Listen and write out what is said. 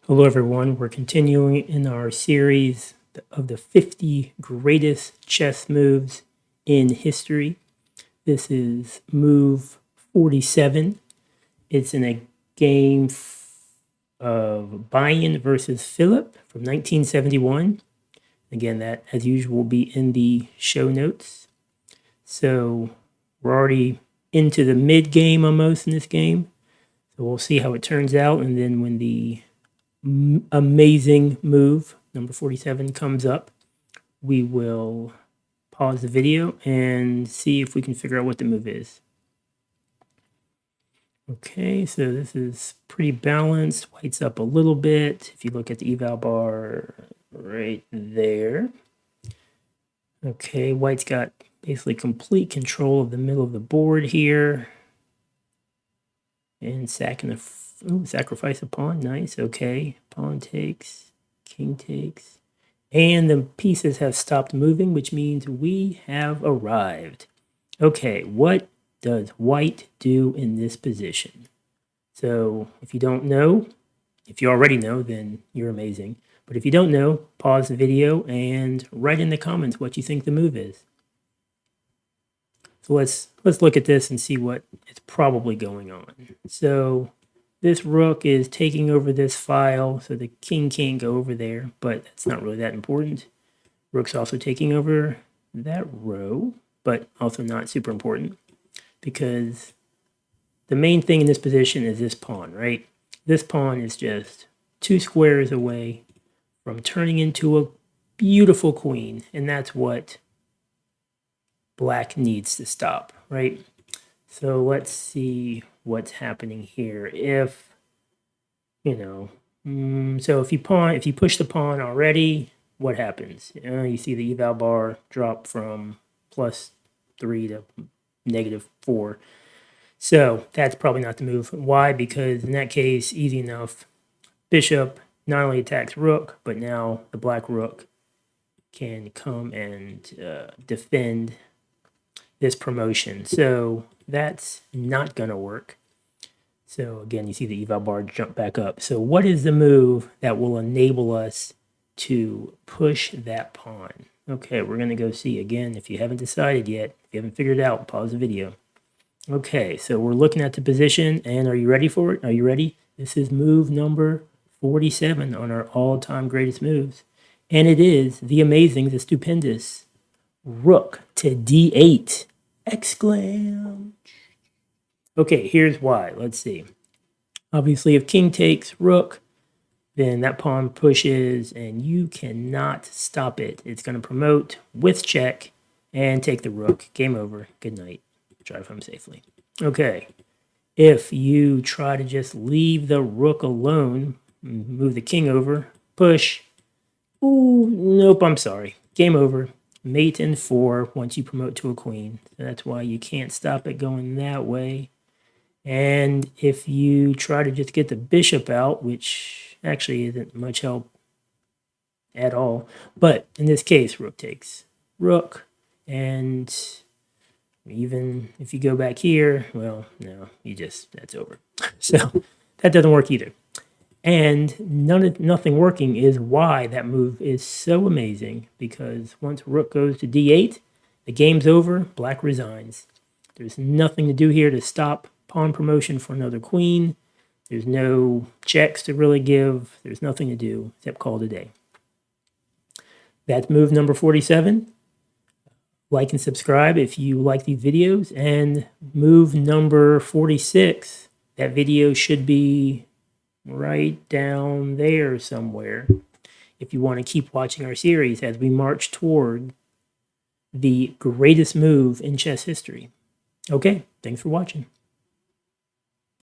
Hello everyone, we're continuing in our series of the 50 greatest chess moves in history. This is move 47. It's in a game of Beyen versus Filip from 1971. Again, that as usual will be in the show notes. So we're already into the mid game almost in this game. So we'll see how it turns out, and then when the amazing move number 47 comes up, we will pause the video and see if we can figure out what the move is. Okay, so this is pretty balanced. White's up a little bit. If you look at the eval bar right there. Okay, white's got basically complete control of the middle of the board here. And sacrifice a pawn. Nice. Okay. Pawn takes. King takes. And the pieces have stopped moving, which means we have arrived. Okay. What does white do in this position? So if you don't know, if you already know, then you're amazing. But if you don't know, pause the video and write in the comments what you think the move is. So let's look at this and see what is probably going on. So this rook is taking over this file, so the king can't go over there, but that's not really that important. Rook's also taking over that row, but also not super important because the main thing in this position is this pawn, right? This pawn is just 2 squares away from turning into a beautiful queen, and that's what black needs to stop, right? So let's see what's happening here. If, so if you push the pawn already, what happens? You see the eval bar drop from +3 to -4. So that's probably not the move. Why? Because in that case, easy enough. Bishop not only attacks rook, but now the black rook can come and defend this promotion. So that's not going to work. So again, you see the eval bar jump back up. So what is the move that will enable us to push that pawn? Okay, we're going to go see again. If you haven't decided yet, if you haven't figured it out, pause the video. Okay, so we're looking at the position, and are you ready for it? Are you ready? This is move number 47 on our all-time greatest moves. And it is the amazing, the stupendous rook to d8. Exclaim. Okay, here's why. Let's see. Obviously, if king takes rook, then that pawn pushes, and you cannot stop it. It's going to promote with check and take the rook. Game over. Good night. Drive home safely. Okay. If you try to just leave the rook alone, move the king over, push. Ooh, nope, I'm sorry. Game over. Mate in 4 once you promote to a queen. So that's why you can't stop it going that way. And if you try to just get the bishop out, which actually isn't much help at all, but in this case, rook takes rook, and even if you go back here, well, no, that's over. So that doesn't work either. And nothing working is why that move is so amazing, because once rook goes to d8, the game's over, black resigns. There's nothing to do here to stop pawn promotion for another queen. There's no checks to really give. There's nothing to do except call it a day. That's move number 47. Like and subscribe if you like these videos. And move number 46, that video should be right down there somewhere if you want to keep watching our series as we march toward the greatest move in chess history. Okay, thanks for watching.